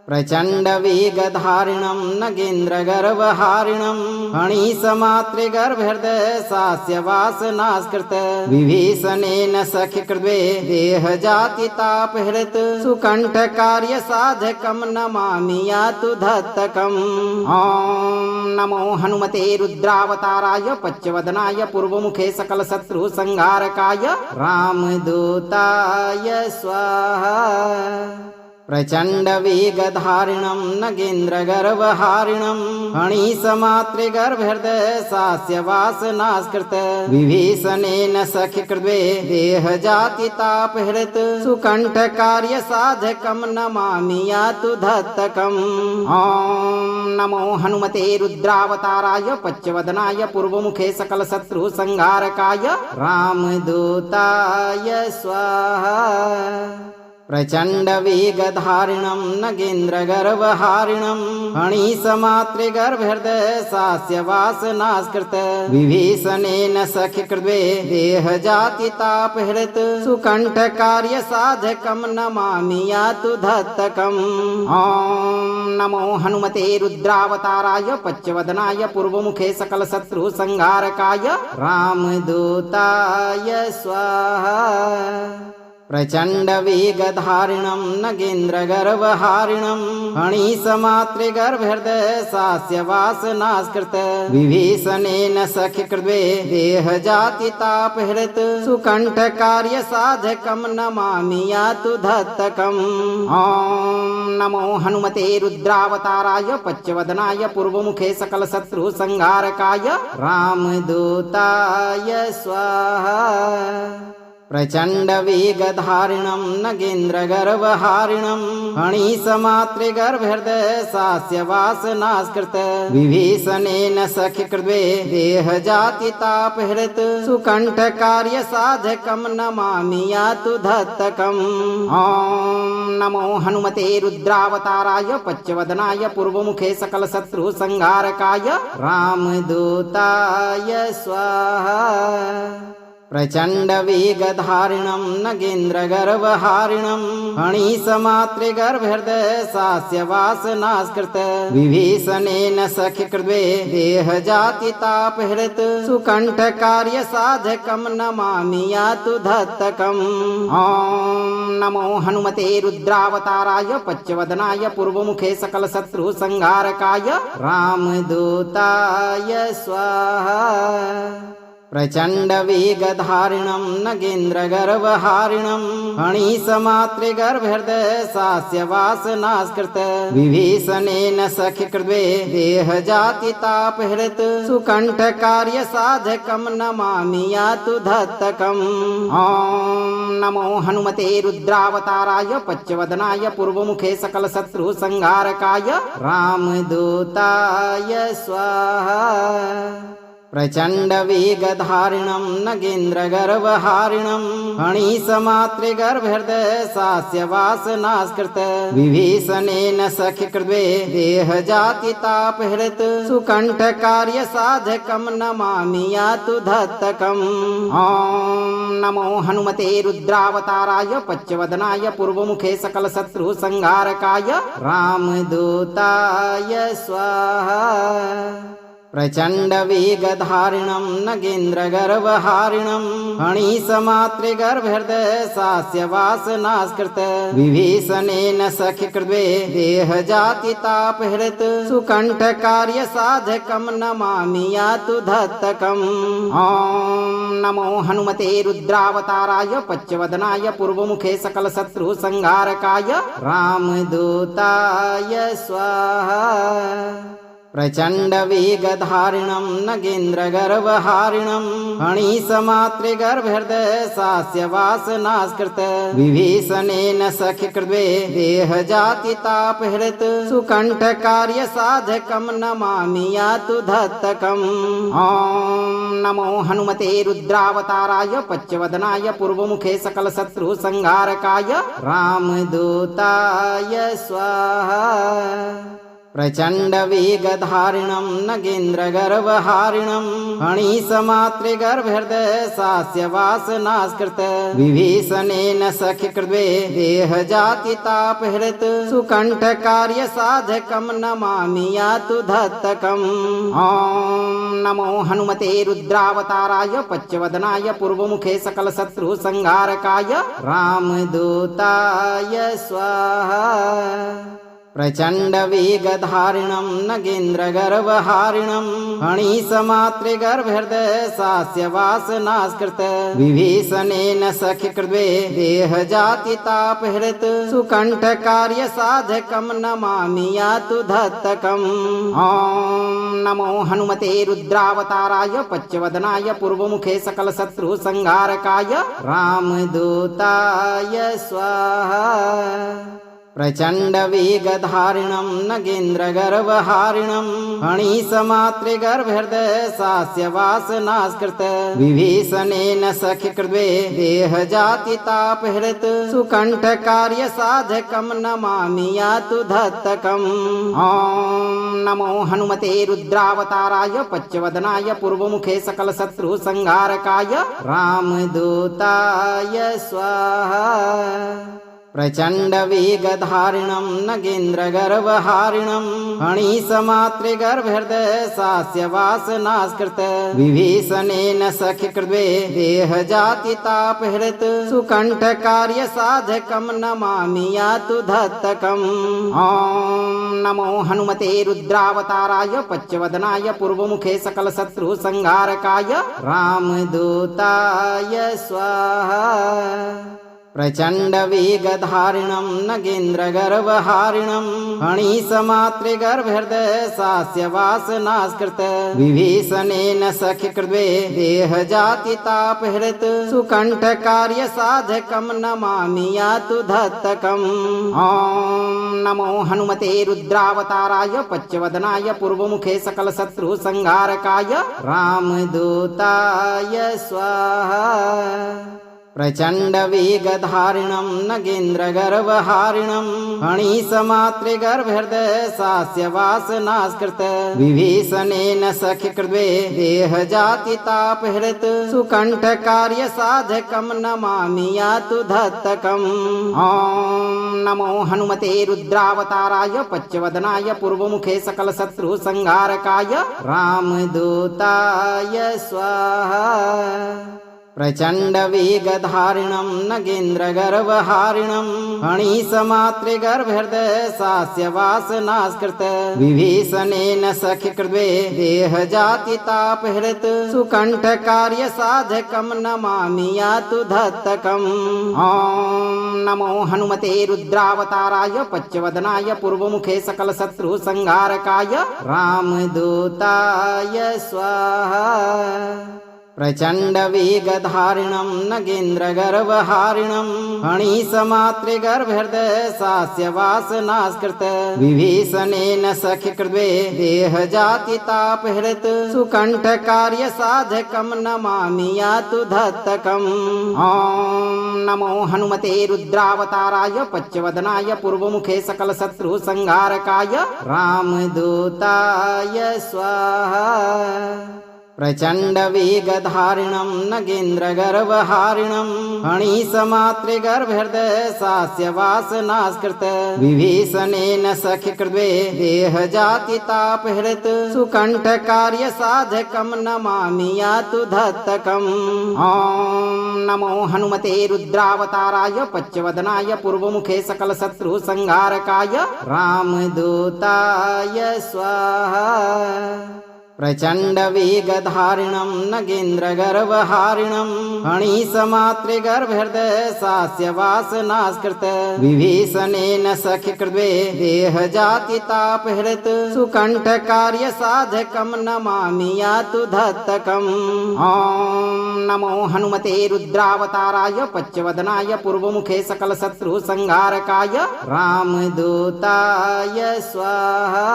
प्रचण्डवेगधारिणं नगेन्द्रगर्वहारिणं फणीसमातृगर्भहृदयसास्य वासनास्कृत विभीषणेन सख्यकृद्वे देहजातितापहृत सुकण्ठकार्यसाधकं नमामि यातु धत्तकम्। ॐ नमो हनुमते रुद्रावताराय पच्चवदनाय पूर्वमुखे सकलशत्रुसंहारकाय रामदूताय स्वाहा। प्रचण्डवेगधारिणं नगेन्द्रगर्वहारिणं फणीसमातृगर्भहृदयसास्य वासनास्कृत विभीषणेन सख्यकृद्वे देहजातितापहृत सुकण्ठकार्यसाधकं नमामि यातु धत्तकम्। ॐ नमो हनुमते रुद्रावताराय पच्चवदनाय पूर्वमुखे सकलशत्रुसंहारकाय रामदूताय स्वाहा। प्रचण्डवेगधारिणं नगेन्द्रगर्वहारिणं फणीसमातृगर्भहृदयसास्य वासनास्कृत विभीषणेन सख्यकृद्वे देहजातितापहृत सुकण्ठकार्यसाधकं नमामि यातु धत्तकम्। ॐ नमो हनुमते रुद्रावताराय पच्चवदनाय पूर्वमुखे सकलशत्रुसंहारकाय रामदूताय स्वाहा। प्रचण्डवेगधारिणं नगेन्द्रगर्वहारिणं फणीसमातृगर्भहृदयसास्य वासनास्कृत विभीषणेन सख्यकृद्वे देहजातितापहृत सुकण्ठकार्यसाधकं नमामि यातु धत्तकम्। ॐ नमो हनुमते रुद्रावताराय पच्चवदनाय पूर्वमुखे सकलशत्रुसंहारकाय रामदूताय स्वाहा। प्रचण्डवेगधारिणं नगेन्द्रगर्वहारिणं फणीसमातृगर्भहृदयसास्य वासनास्कृत विभीषणेन सख्यकृद्वे देहजातितापहृत सुकण्ठकार्यसाधकं नमामि यातु धत्तकम्। ॐ नमो हनुमते रुद्रावताराय पच्चवदनाय पूर्वमुखे सकलशत्रुसंहारकाय रामदूताय स्वाहा। प्रचण्डवेगधारिणं नगेन्द्रगर्वहारिणं फणीसमातृगर्भहृदयसास्य वासनास्कृत विभीषणेन सख्यकृद्वे देहजातितापहृत सुकण्ठकार्यसाधकं नमामि यातु धत्तकम्। ॐ नमो हनुमते रुद्रावताराय पच्चवदनाय पूर्वमुखे सकलशत्रुसंहारकाय रामदूताय स्वाहा। प्रचण्डवेगधारिणं नगेन्द्रगर्वहारिणं फणीसमातृगर्भहृदयसास्य वासनास्कृत विभीषणेन सख्यकृद्वे देहजातितापहृत सुकण्ठकार्यसाधकं नमामि यातु धत्तकम्। ॐ नमो हनुमते रुद्रावताराय पच्चवदनाय पूर्वमुखे सकलशत्रुसंहारकाय रामदूताय स्वाहा। प्रचण्डवेगधारिणं नगेन्द्रगर्वहारिणं फणीसमातृगर्भहृदयसास्य वासनास्कृत विभीषणेन सख्यकृद्वे देहजातितापहृत सुकण्ठकार्यसाधकं नमामि यातु धत्तकम्। ॐ नमो हनुमते रुद्रावताराय पच्चवदनाय पूर्वमुखे सकलशत्रुसंहारकाय रामदूताय स्वाहा। प्रचण्डवेगधारिणं नगेन्द्रगर्वहारिणं फणीसमातृगर्भहृदयसास्य वासनास्कृत विभीषणेन सख्यकृद्वे देहजातितापहृत सुकण्ठकार्यसाधकं नमामि यातु धत्तकम्। ॐ नमो हनुमते रुद्रावताराय पच्चवदनाय पूर्वमुखे सकलशत्रुसंहारकाय रामदूताय स्वाहा। प्रचण्डवेगधारिणं नगेन्द्रगर्वहारिणं फणिसमातृगर्भहृदयशास्य वासनास्कृत विभीषणेन सख्यकृते देहजातितापहृत सुकण्ठकार्यसाधकं नमामि यातु धत्तकम्। ॐ नमो हनुमते रुद्रावताराय पच्चवदनाय पूर्वमुखे सकलशत्रुसंहारकाय रामदूताय स्वाहा। प्रचण्डवेगधारिणं नगेन्द्रगर्वहारिणं फणिसमातृगर्भहृदयशास्य वासनास्कृत विभीषणेन सख्यकृते देहजातितापहृत सुकण्ठकार्यसाधकं नमामि यातु धत्तकम्। ॐ नमो हनुमते रुद्रावताराय पच्चवदनाय पूर्वमुखे सकलशत्रुसंहारकाय रामदूताय स्वाहा। प्रचण्डवेगधारिणं नगेन्द्रगर्वहारिणं फणिसमातृगर्भहृदयशास्य वासनास्कृत विभीषणेन सख्यकृते देहजातितापहृत सुकण्ठकार्यसाधकं नमामि यातु धत्तकम्। ॐ नमो हनुमते रुद्रावताराय पच्चवदनाय पूर्वमुखे सकलशत्रुसंहारकाय रामदूताय स्वाहा। प्रचण्डवेगधारिणं नगेन्द्रगर्वहारिणं फणिसमातृगर्भहृदयशास्य वासनास्कृत विभीषणेन सख्यकृते देहजातितापहृत सुकण्ठकार्यसाधकं नमामि यातु धत्तकम्। ॐ नमो हनुमते रुद्रावताराय पच्चवदनाय पूर्वमुखे सकलशत्रुसंहारकाय रामदूताय स्वाहा। प्रचण्डवेगधारिणं नगेन्द्रगर्वहारिणं फणिसमातृगर्भहृदयशास्य वासनास्कृत विभीषणेन सख्यकृते देहजातितापहृत सुकण्ठकार्यसाधकं नमामि यातु धत्तकम्। ॐ नमो हनुमते रुद्रावताराय पच्चवदनाय पूर्वमुखे सकलशत्रुसंहारकाय रामदूताय स्वाहा। प्रचण्डवेगधारिणं नगेन्द्रगर्वहारिणं फणिसमातृगर्भहृदयशास्य वासनास्कृत विभीषणेन सख्यकृते देहजातितापहृत सुकण्ठकार्यसाधकं नमामि यातु धत्तकम्। ॐ नमो हनुमते रुद्रावताराय पच्चवदनाय पूर्वमुखे सकलशत्रुसंहारकाय रामदूताय स्वाहा। प्रचण्डवेगधारिणं नगेन्द्रगर्वहारिणं फणिसमातृगर्भहृदयशास्य वासनास्कृत विभीषणेन सख्यकृते देहजातितापहृत सुकण्ठकार्यसाधकं नमामि यातु धत्तकम्। ॐ नमो हनुमते रुद्रावताराय पच्चवदनाय पूर्वमुखे सकलशत्रुसंहारकाय रामदूताय स्वाहा। प्रचण्डवेगधारिणं नगेन्द्रगर्वहारिणं फणिसमातृगर्भहृदयशास्य वासनास्कृत विभीषणेन सख्यकृते देहजातितापहृत सुकण्ठकार्यसाधकं नमामि यातु धत्तकम्। ॐ नमो हनुमते रुद्रावताराय पच्चवदनाय पूर्वमुखे सकलशत्रुसंहारकाय रामदूताय स्वाहा। प्रचण्डवेगधारिणं नगेन्द्रगर्वहारिणं फणिसमातृगर्भहृदयशास्य वासनास्कृत विभीषणेन सख्यकृते देहजातितापहृत सुकण्ठकार्यसाधकं नमामि यातु धत्तकम्। ॐ नमो हनुमते रुद्रावताराय पच्चवदनाय पूर्वमुखे सकलशत्रुसंहारकाय रामदूताय स्वाहा। प्रचण्डवेगधारिणं नगेन्द्रगर्वहारिणं फणिसमातृगर्भहृदयशास्य वासनास्कृत विभीषणेन सख्यकृते देहजातितापहृत सुकण्ठकार्यसाधकं नमामि यातु धत्तकम्। ॐ नमो हनुमते रुद्रावताराय पच्चवदनाय पूर्वमुखे सकलशत्रुसंहारकाय रामदूताय स्वाहा। प्रचण्डवेगधारिणं नगेन्द्रगर्वहारिणं फणीसमातृगर्भहृदयसास्य वासनास्कृत विभीषणेन सख्यकृते देहजातितापहृत सुकण्ठकार्यसाधकं नमामि यातु धत्तकम्। ॐ नमो हनुमते रुद्रावताराय पच्चवदनाय पूर्वमुखे सकलशत्रुसंहारकाय रामदूताय स्वाहा।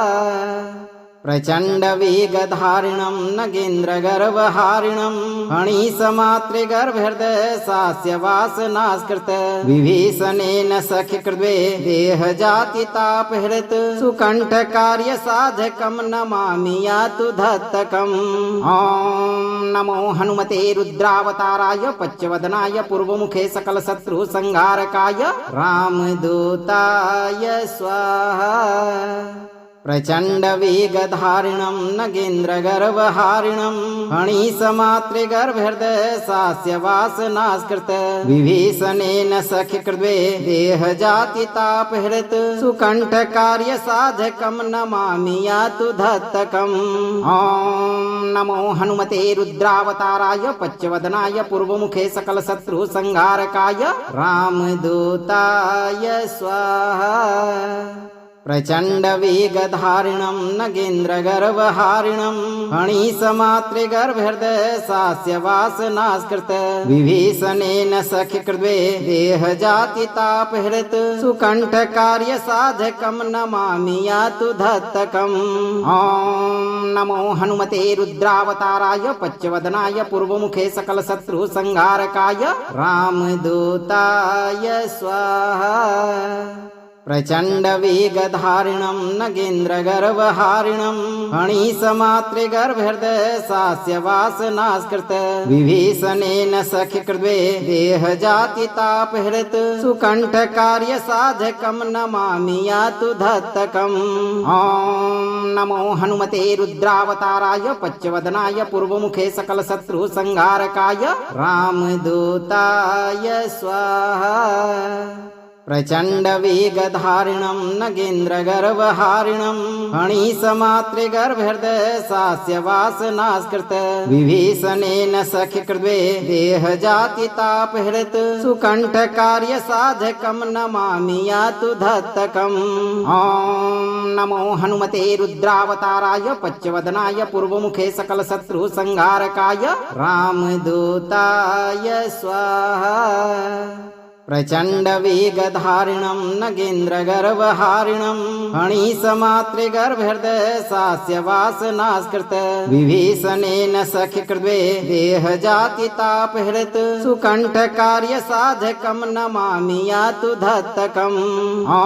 प्रचण्डवेगधारिणं नगेन्द्रगर्वहारिणं फणीसमातृगर्भहृदयसास्य वासनास्कृत विभीषणेन सख्यकृते देहजातितापहृत सुकण्ठकार्यसाधकं नमामि यातु धत्तकम्। ॐ नमो हनुमते रुद्रावताराय पच्चवदनाय पूर्वमुखे सकलशत्रुसंहारकाय रामदूताय स्वाहा। प्रचण्डवेगधारिणं नगेन्द्रगर्वहारिणं फणीसमातृगर्भहृदयसास्य वासनास्कृत विभीषणेन सख्यकृते देहजातितापहृत सुकण्ठकार्यसाधकं नमामि यातु धत्तकम्। ॐ नमो हनुमते रुद्रावताराय पच्चवदनाय पूर्वमुखे सकलशत्रुसंहारकाय रामदूताय स्वाहा। प्रचण्डवेगधारिणं नगेन्द्रगर्वहारिणं फणीसमातृगर्भहृदयसास्य वासनास्कृत विभीषणेन सख्यकृते देहजातितापहृत सुकण्ठकार्यसाधकं नमामि यातु धत्तकम्। ॐ नमो हनुमते रुद्रावताराय पच्चवदनाय पूर्वमुखे सकलशत्रुसंहारकाय रामदूताय स्वाहा। प्रचण्डवेगधारिणं नगेन्द्रगर्वहारिणं फणीसमातृगर्भहृदयसास्य वासनास्कृत विभीषणेन सख्यकृते देहजातितापहृत सुकण्ठकार्यसाधकं नमामि यातु धत्तकम्। ॐ नमो हनुमते रुद्रावताराय पच्चवदनाय पूर्वमुखे सकलशत्रुसंहारकाय रामदूताय स्वाहा। प्रचण्डवेगधारिणं नगेन्द्रगर्वहारिणं फणीसमातृगर्भहृदयसास्य वासनास्कृत विभीषणेन सख्यकृते देहजातितापहृत सुकण्ठकार्यसाधकं नमामि यातु धत्तकम्। ॐ नमो हनुमते रुद्रावताराय पच्चवदनाय पूर्वमुखे सकलशत्रुसंहारकाय रामदूताय स्वाहा। प्रचण्डवेगधारिणं नगेन्द्रगर्वहारिणं फणीसमातृगर्भहृदयसास्य वासनास्कृत विभीषणेन सख्यकृते देहजातितापहृत सुकण्ठकार्यसाधकं नमामि यातु धत्तकम्। ॐ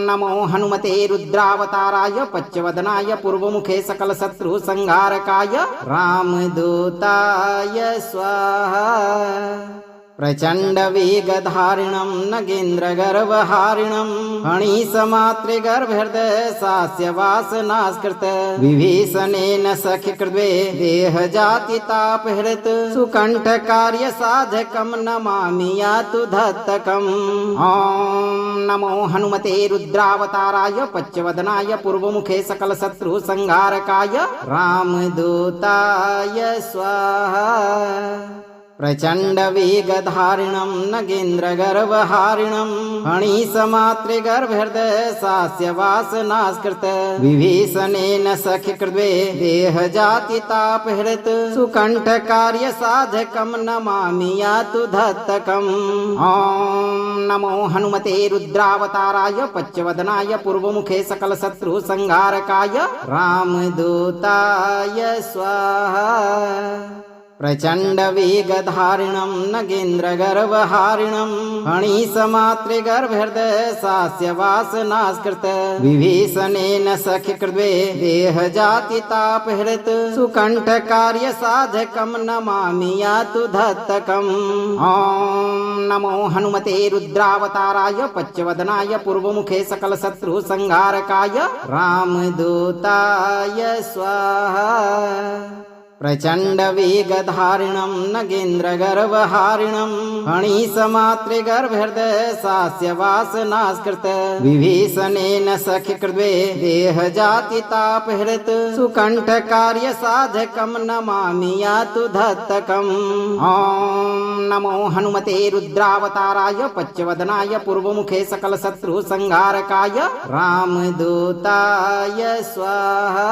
नमो हनुमते रुद्रावताराय पच्चवदनाय पूर्वमुखे सकलशत्रुसंहारकाय रामदूताय स्वाहा। प्रचण्डवेगधारिणं नगेन्द्रगर्वहारिणं फणीसमातृगर्भहृदयसास्य वासनास्कृत विभीषणेन सख्यकृते देहजातितापहृत सुकण्ठकार्यसाधकं नमामि यातु धत्तकम्। ॐ नमो हनुमते रुद्रावताराय पच्चवदनाय पूर्वमुखे सकलशत्रुसंहारकाय रामदूताय स्वाहा। प्रचण्डवेगधारिणं नगेन्द्रगर्वहारिणं फणीसमातृगर्भहृदयसास्य वासनास्कृत विभीषणेन सख्यकृते देहजातितापहृत सुकण्ठकार्यसाधकं नमामि यातु धत्तकम्। ॐ नमो हनुमते रुद्रावताराय पच्चवदनाय पूर्वमुखे सकलशत्रुसंहारकाय रामदूताय स्वाहा। प्रचण्डवेगधारिणं नगेन्द्रगर्वहारिणं फणीसमातृगर्भहृदयसास्य वासनास्कृत विभीषणेन सख्यकृते देहजातितापहृत सुकण्ठकार्यसाधकं नमामि यातु धत्तकम्। ॐ नमो हनुमते रुद्रावताराय पच्चवदनाय पूर्वमुखे सकलशत्रुसंहारकाय रामदूताय स्वाहा। प्रचण्डवेगधारिणं नगेन्द्रगर्वहारिणं फणीसमातृगर्भहृदयसास्य वासनास्कृत विभीषणेन सख्यकृद्वे देहजातितापहृत् सुकण्ठकार्यसाधकं नमामि यातु धत्तकम्। ॐ नमो हनुमते रुद्रावताराय पच्चवदनाय पूर्वमुखे सकलशत्रुसंहारकाय रामदूताय स्वाहा।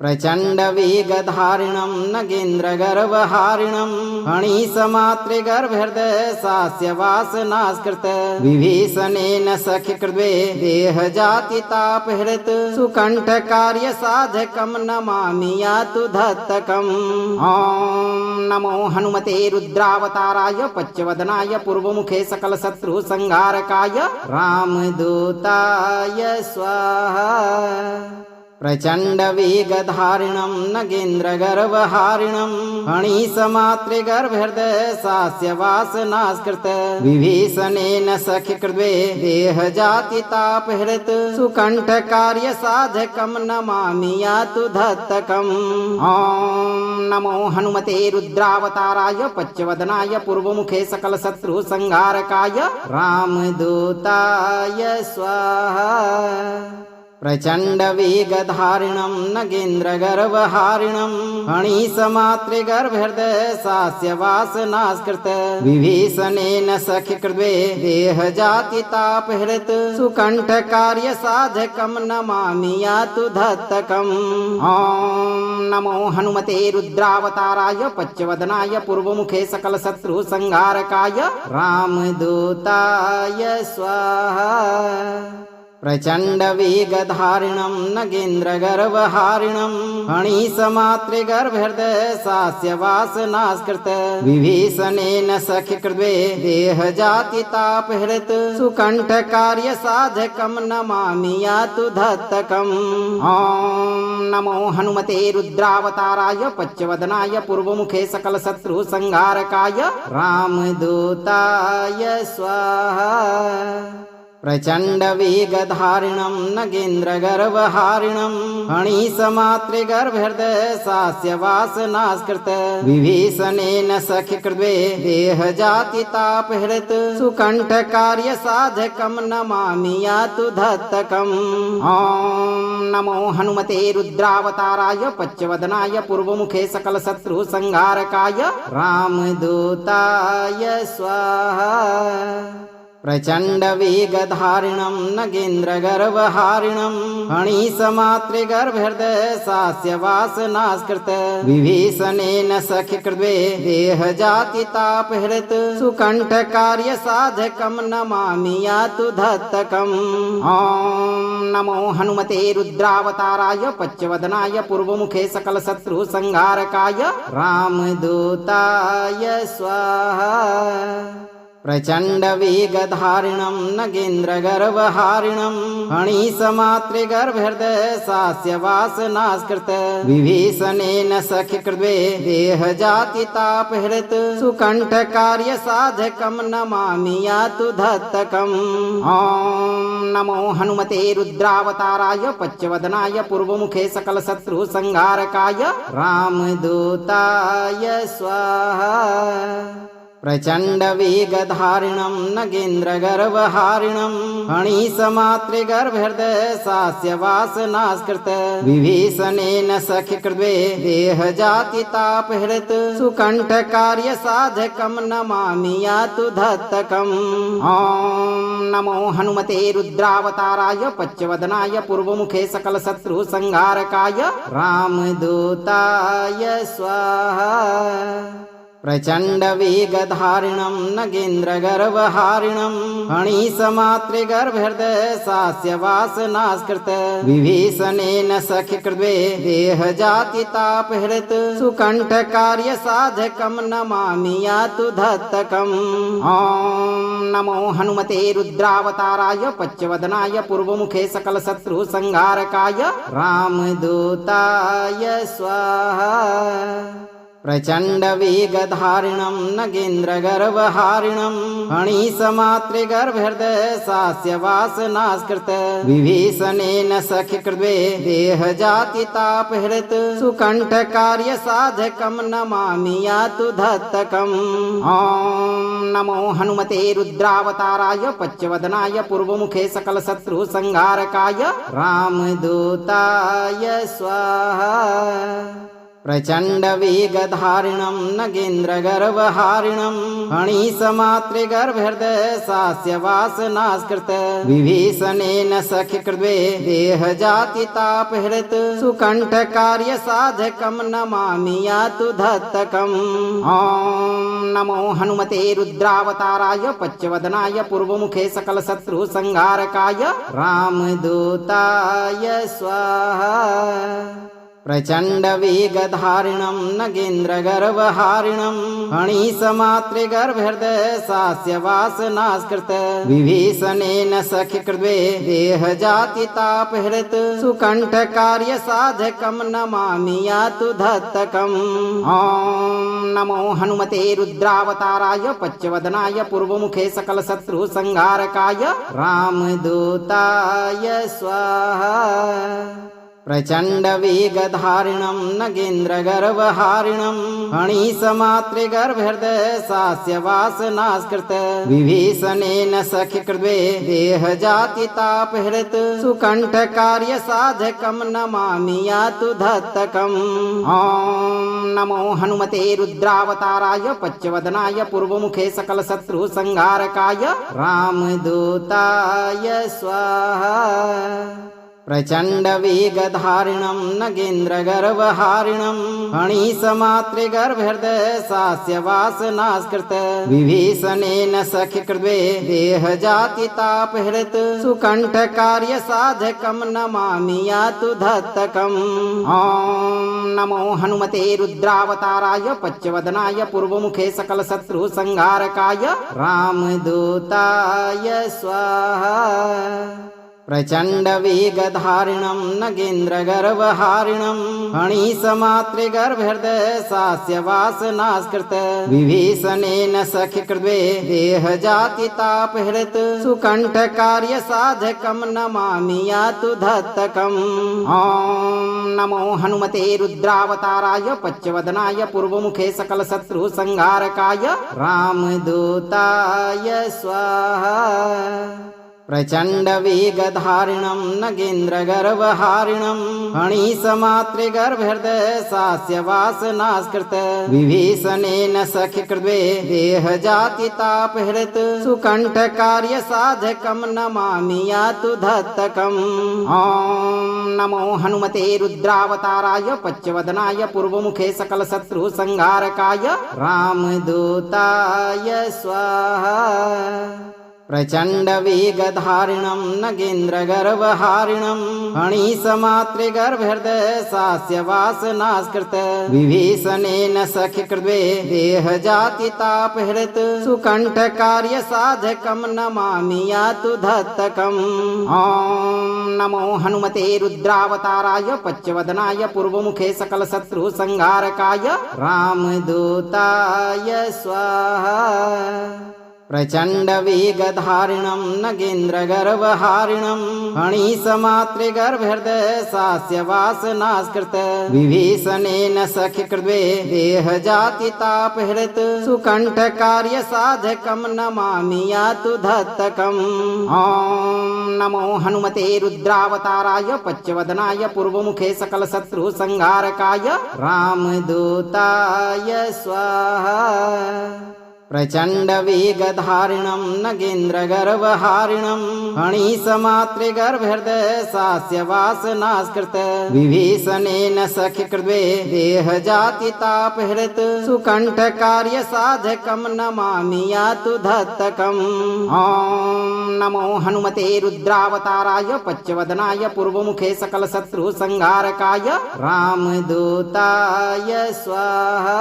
प्रचण्डवेगधारिणं नगेन्द्रगर्वहारिणं फणीसमातृगर्भहृदयसास्य वासनास्कृत विभीषणेन सख्यकृद्वे देहजातितापहृत् सुकण्ठकार्यसाधकं नमामि यातु धत्तकम्। ॐ नमो हनुमते रुद्रावताराय पच्चवदनाय पूर्वमुखे सकलशत्रुसंहारकाय रामदूताय स्वाहा। प्रचण्डवेगधारिणं नगेन्द्रगर्वहारिणं फणीसमातृगर्भहृदयसास्य वासनास्कृत विभीषणेन सख्यकृद्वे देहजातितापहृत् सुकण्ठकार्यसाधकं नमामि यातु धत्तकम्। ॐ नमो हनुमते रुद्रावताराय पच्चवदनाय पूर्वमुखे सकलशत्रुसंहारकाय रामदूताय स्वाहा। प्रचण्डवेगधारिणं नगेन्द्रगर्वहारिणं फणीसमातृगर्भहृदयसास्य वासनास्कृत विभीषणेन सख्यकृद्वे देहजातितापहृत् सुकण्ठकार्यसाधकं नमामि यातु धत्तकम्। ॐ नमो हनुमते रुद्रावताराय पच्चवदनाय पूर्वमुखे सकलशत्रुसंहारकाय रामदूताय स्वाहा। प्रचण्डवेगधारिणं नगेन्द्रगर्वहारिणं फणीसमातृगर्भहृदयसास्य वासनास्कृत विभीषणेन सख्यकृद्वे देहजातितापहृत् सुकण्ठकार्यसाधकं नमामि यातु धत्तकम्। ॐ नमो हनुमते रुद्रावताराय पच्चवदनाय पूर्वमुखे सकलशत्रुसंहारकाय रामदूताय स्वाहा। प्रचण्डवेगधारिणं नगेन्द्रगर्वहारिणं फणीसमातृगर्भहृदयसास्य वासनास्कृत विभीषणेन सख्यकृद्वे देहजातितापहृत् सुकण्ठकार्यसाधकं नमामि यातु धत्तकम्। ॐ नमो हनुमते रुद्रावताराय पच्चवदनाय पूर्वमुखे सकलशत्रुसंहारकाय रामदूताय स्वाहा। प्रचण्डवेगधारिणं नगेन्द्रगर्वहारिणं फणीसमातृगर्भहृदयसास्य वासनास्कृत विभीषणेन सख्यकृद्वे देहजातितापहृत् सुकण्ठकार्यसाधकं नमामि यातु धत्तकम्। ॐ नमो हनुमते रुद्रावताराय पच्चवदनाय पूर्वमुखे सकलशत्रुसंहारकाय रामदूताय स्वाहा। प्रचण्डवेगधारिणं नगेन्द्रगर्वहारिणं फणीसमातृगर्भहृदयसास्य वासनास्कृत विभीषणेन सख्यकृद्वे देहजातितापहृत् सुकण्ठकार्यसाधकं नमामि यातु धत्तकम्। ॐ नमो हनुमते रुद्रावताराय पच्चवदनाय पूर्वमुखे सकलशत्रुसंहारकाय रामदूताय स्वाहा। प्रचण्डवेगधारिणं नगेन्द्रगर्वहारिणं फणीसमातृगर्भहृदयसास्य वासनास्कृत विभीषणेन सख्यकृद्वे देहजातितापहृत् सुकण्ठकार्यसाधकं नमामि यातु धत्तकम्। ॐ नमो हनुमते रुद्रावताराय पच्चवदनाय पूर्वमुखे सकलशत्रुसंहारकाय रामदूताय स्वाहा। प्रचण्डवेगधारिणं नगेन्द्रगर्वहारिणं फणीसमातृगर्भहृदयसास्य वासनास्कृत विभीषणेन सख्यकृद्वे देहजातितापहृत् सुकण्ठकार्यसाधकं नमामि यातु धत्तकम्। ॐ नमो हनुमते रुद्रावताराय पच्चवदनाय पूर्वमुखे सकलशत्रुसंहारकाय रामदूताय स्वाहा। प्रचंड वेगधारिणं नगेन्द्रगर्वहारिणं फणीसमातृगर्भहृदय सास्य वासनास्कृत विभीषणेन सख्यकृद्वे देहजातितापहृत सुकण्ठकार्यसाधकं नमामि यातु धत्तकम्। ॐ नमो हनुमते रुद्रावताराय पच्चवदनाय पूर्वमुखे सकलशत्रुसंहारकाय रामदूताय स्वाहा। प्रचंड वेगधारिणं नगेन्द्रगर्वहारिणं फणीसमातृगर्भहृदय सास्य वासनास्कृत विभीषणेन सख्यकृद्वे देहजातितापहृत सुकण्ठकार्यसाधकं नमामि यातु धत्तकम्। ॐ नमो हनुमते रुद्रावताराय पच्चवदनाय पूर्वमुखे सकलशत्रुसंहारकाय रामदूताय स्वाहा। प्रचंड वेगधारिणं नगेन्द्रगर्वहारिणं फणीसमातृगर्भहृदय सास्य वासनास्कृत विभीषणेन सख्यकृद्वे देहजातितापहृत सुकण्ठकार्यसाधकं नमामि यातु धत्तकम्। ॐ नमो हनुमते रुद्रावताराय पच्चवदनाय पूर्वमुखे सकलशत्रुसंहारकाय रामदूताय स्वाहा। प्रचंड वेगधारिणं नगेन्द्रगर्वहारिणं फणीसमातृगर्भहृदय सास्य वासनास्कृत विभीषणेन सख्यकृद्वे देहजातितापहृत सुकण्ठकार्यसाधकं नमामि यातु धत्तकम्। ॐ नमो हनुमते रुद्रावताराय पच्चवदनाय पूर्वमुखे सकलशत्रुसंहारकाय रामदूताय स्वाहा। प्रचंड वेगधारिणं नगेन्द्रगर्वहारिणं फणीसमातृगर्भहृदय सास्य वासनास्कृत विभीषणेन सख्यकृद्वे देहजातितापहृत सुकण्ठकार्यसाधकं नमामि यातु धत्तकम्। ॐ नमो हनुमते रुद्रावताराय पच्चवदनाय पूर्वमुखे सकलशत्रुसंहारकाय रामदूताय स्वाहा। प्रचंड वेगधारिणं नगेन्द्रगर्वहारिणं फणीसमातृगर्भहृदय सास्य वासनास्कृत विभीषणेन सख्यकृद्वे देहजातितापहृत सुकण्ठकार्यसाधकं नमामि यातु धत्तकम्। ॐ नमो हनुमते रुद्रावताराय पच्चवदनाय पूर्वमुखे सकलशत्रुसंहारकाय रामदूताय स्वाहा। प्रचंड वेगधारिणं नगेन्द्रगर्वहारिणं फणीसमातृगर्भहृदय सास्य वासनास्कृत विभीषणेन सख्यकृद्वे देहजातितापहृत सुकण्ठकार्यसाधकं नमामि यातु धत्तकम्। ॐ नमो हनुमते रुद्रावताराय पच्चवदनाय पूर्वमुखे सकलशत्रुसंहारकाय रामदूताय स्वाहा। प्रचंड वेगधारिणं नगेन्द्रगर्वहारिणं फणीसमातृगर्भहृदय सास्य वासनास्कृत विभीषणेन सख्यकृद्वे देहजातितापहृत सुकण्ठकार्यसाधकं नमामि यातु धत्तकम्। ॐ नमो हनुमते रुद्रावताराय पच्चवदनाय पूर्वमुखे सकलशत्रुसंहारकाय रामदूताय स्वाहा। प्रचंड वेगधारिणं नगेन्द्रगर्वहारिणं फणीसमातृगर्भहृदय सास्य वासनास्कृत विभीषणेन सख्यकृद्वे देहजातितापहृत सुकण्ठकार्यसाधकं नमामि यातु धत्तकम्। ॐ नमो हनुमते रुद्रावताराय पच्चवदनाय पूर्वमुखे सकलशत्रुसंहारकाय रामदूताय स्वाहा। प्रचंड वेगधारिणं नगेन्द्रगर्वहारिणं फणीसमातृगर्भहृदय सास्य वासनास्कृत विभीषणेन सख्यकृद्वे देहजातितापहृत सुकण्ठकार्यसाधकं नमामि यातु धत्तकम्। ॐ नमो हनुमते रुद्रावताराय पच्चवदनाय पूर्वमुखे सकलशत्रुसंहारकाय रामदूताय स्वाहा।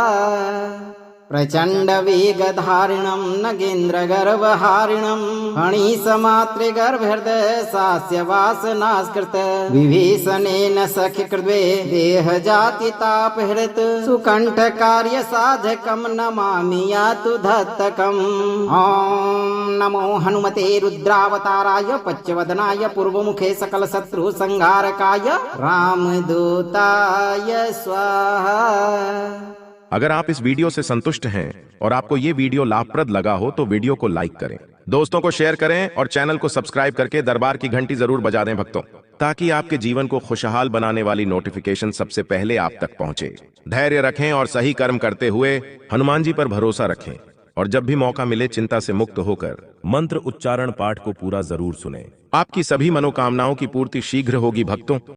प्रचंड वेगधारिणं नगेन्द्रगर्भहारिणं फणिसमातृगर्भहृदय सास्य वासनास्कृत विभीषणेन सख्यकृद्वे देहजातितापहृत सुकण्ठ कार्य साधकं नमामि यातु धत्तकम् ॐ नमो हनुमते रुद्रावताराय पच्चवदनाय पूर्वमुखे सकल शत्रु संहारकाय रामदूताय स्वाहा। अगर आप इस वीडियो से संतुष्ट हैं और आपको ये वीडियो लाभप्रद लगा हो तो वीडियो को लाइक करें, दोस्तों को शेयर करें और चैनल को सब्सक्राइब करके दरबार की घंटी जरूर बजा दें भक्तों, ताकि आपके जीवन को खुशहाल बनाने वाली नोटिफिकेशन सबसे पहले आप तक पहुंचे। धैर्य रखें और सही कर्म करते हुए हनुमान जी पर भरोसा रखें और जब भी मौका मिले चिंता से मुक्त होकर मंत्र उच्चारण पाठ को पूरा जरूर सुनें। आपकी सभी मनोकामनाओं की पूर्ति शीघ्र होगी भक्तों।